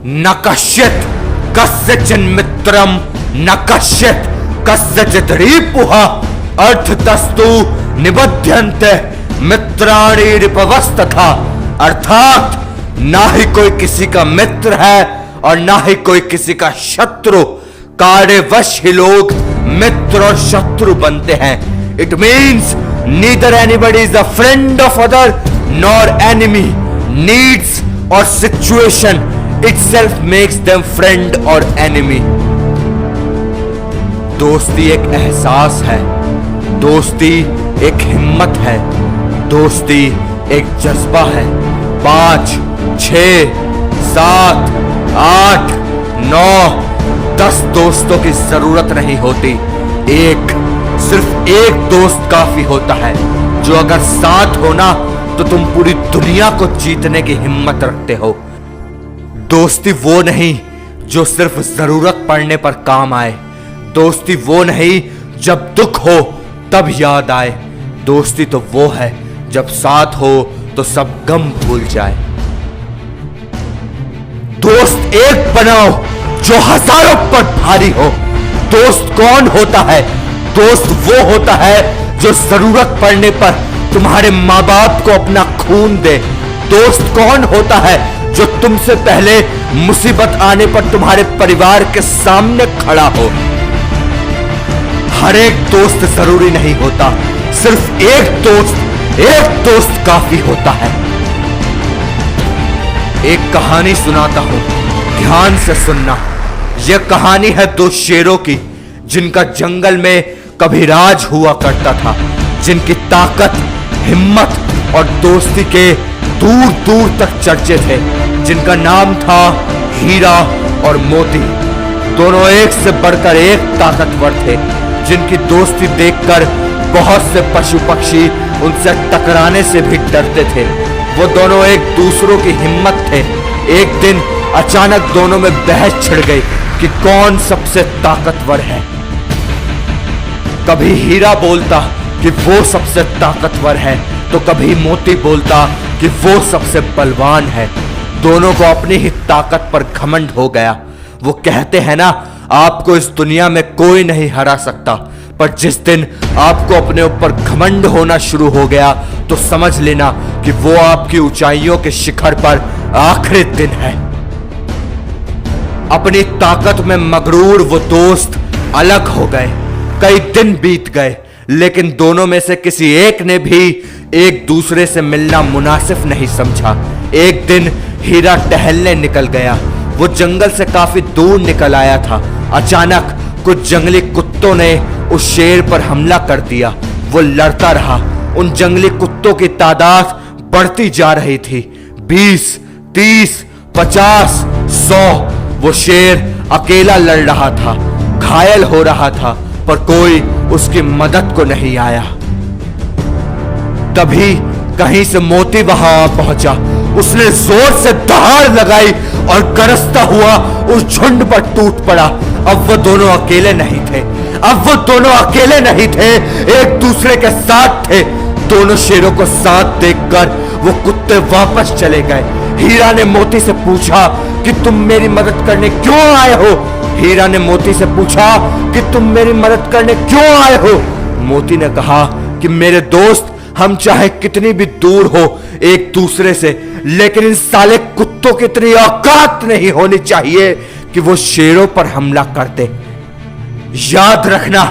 न कश्चित् कस्यचिन् मित्रम न कश्चित् कस्यचित् रिपुः अर्थतस्तु निबध्यन्ते मित्राणि रिपवस्तथा। अर्थात ना ही कोई किसी का मित्र है और ना ही कोई किसी का शत्रु। कार्यवश ही लोग मित्र और शत्रु बनते हैं। It means neither anybody is the friend of other nor enemy. Needs और situation itself makes them friend और enemy। दोस्ती एक एहसास है, दोस्ती एक हिम्मत है, दोस्ती एक जज्बा है। 5, 6, 7, 8, 9, 10 दोस्तों की जरूरत नहीं होती। सिर्फ एक दोस्त काफी होता है, जो अगर साथ हो ना तो तुम पूरी दुनिया को जीतने की हिम्मत रखते हो। दोस्ती वो नहीं जो सिर्फ जरूरत पड़ने पर काम आए। दोस्ती वो नहीं जब दुख हो तब याद आए। दोस्ती तो वो है जब साथ हो तो सब गम भूल जाए। दोस्त एक बनाओ जो हजारों पर भारी हो। दोस्त कौन होता है? दोस्त वो होता है जो जरूरत पड़ने पर तुम्हारे माँ बाप को अपना खून दे। दोस्त कौन होता है जो तुमसे पहले मुसीबत आने पर तुम्हारे परिवार के सामने खड़ा हो। हर एक दोस्त जरूरी नहीं होता, सिर्फ एक दोस्त काफी होता है। एक कहानी सुनाता हूं, ध्यान से सुनना। यह कहानी है 2 शेरों की, जिनका जंगल में कभी राज हुआ करता था, जिनकी ताकत, हिम्मत और दोस्ती के दूर दूर तक चर्चे थे, जिनका नाम था हीरा और मोती। दोनों एक से बढ़कर एक ताकतवर थे, जिनकी दोस्ती देखकर बहुत से पशु पक्षी उनसे टकराने से भी डरते थे। वो दोनों एक दूसरों की हिम्मत थे। एक दिन अचानक दोनों में बहस छिड़ गई कि कौन सबसे ताकतवर है। कभी हीरा बोलता कि वो सबसे ताकतवर है, तो कभी मोती बोलता कि वो सबसे बलवान है। दोनों को अपनी ही ताकत पर घमंड हो गया। वो कहते हैं ना, आपको इस दुनिया में कोई नहीं हरा सकता, पर जिस दिन आपको अपने ऊपर घमंड होना शुरू हो गया तो समझ लेना कि वो आपकी ऊंचाइयों के शिखर पर आखिरी दिन है। अपनी ताकत में मगरूर वो दोस्त अलग हो गए। कई दिन बीत गए, लेकिन दोनों में से किसी एक ने भी एक दूसरे से मिलना मुनासिब नहीं समझा। एक दिन हीरा टहलने निकल गया। वो जंगल से काफी दूर निकल आया था। अचानक कुछ जंगली कुत्तों ने उस शेर पर हमला कर दिया। वो लड़ता रहा। उन जंगली कुत्तों की तादाद बढ़ती जा रही थी। 20, 30, 50, 100। वो शेर अकेला लड़ रहा था, घायल हो रहा था, पर कोई उसकी मदद को नहीं आया। तभी कहीं से मोती वहां आ पहुंचा। उसने जोर से दहाड़ लगाई और गरजता हुआ उस झुंड पर टूट पड़ा। अब वो दोनों अकेले नहीं थे, एक दूसरे के साथ थे। दोनों शेरों को साथ देखकर वो कुत्ते वापस चले गए। हीरा ने मोती से पूछा कि तुम मेरी मदद करने क्यों आए हो? हीरा ने मोती से पूछा कि तुम मेरी मदद करने क्यों आए हो? मोती ने कहा कि मेरे दोस्त, हम चाहे कितनी भी दूर हो एक दूसरे से, लेकिन इन साले कुत्तों की इतनी औकात नहीं होनी चाहिए कि वो शेरों पर हमला कर दे। याद रखना,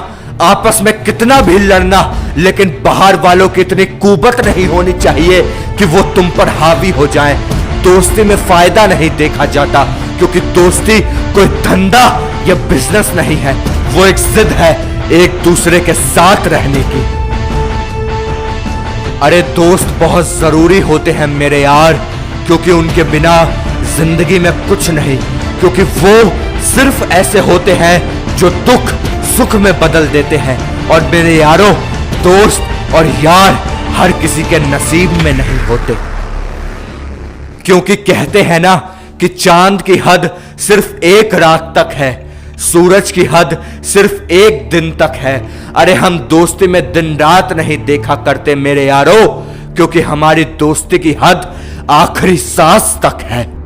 आपस में कितना भी लड़ना, लेकिन बाहर वालों की इतनी कुबत नहीं होनी चाहिए कि वो तुम पर हावी हो जाएं। दोस्ती में फायदा नहीं देखा जाता, क्योंकि दोस्ती कोई धंधा या बिजनेस नहीं है। वो एक जिद है एक दूसरे के साथ रहने की। अरे दोस्त बहुत जरूरी होते हैं मेरे यार, क्योंकि उनके बिना जिंदगी में कुछ नहीं। क्योंकि वो सिर्फ ऐसे होते हैं जो दुख सुख में बदल देते हैं। और मेरे यारों, दोस्त और यार हर किसी के नसीब में नहीं होते। क्योंकि कहते हैं ना कि चांद की हद सिर्फ एक रात तक है, सूरज की हद सिर्फ एक दिन तक है। अरे हम दोस्ती में दिन रात नहीं देखा करते मेरे यारों, क्योंकि हमारी दोस्ती की हद आखिरी सांस तक है।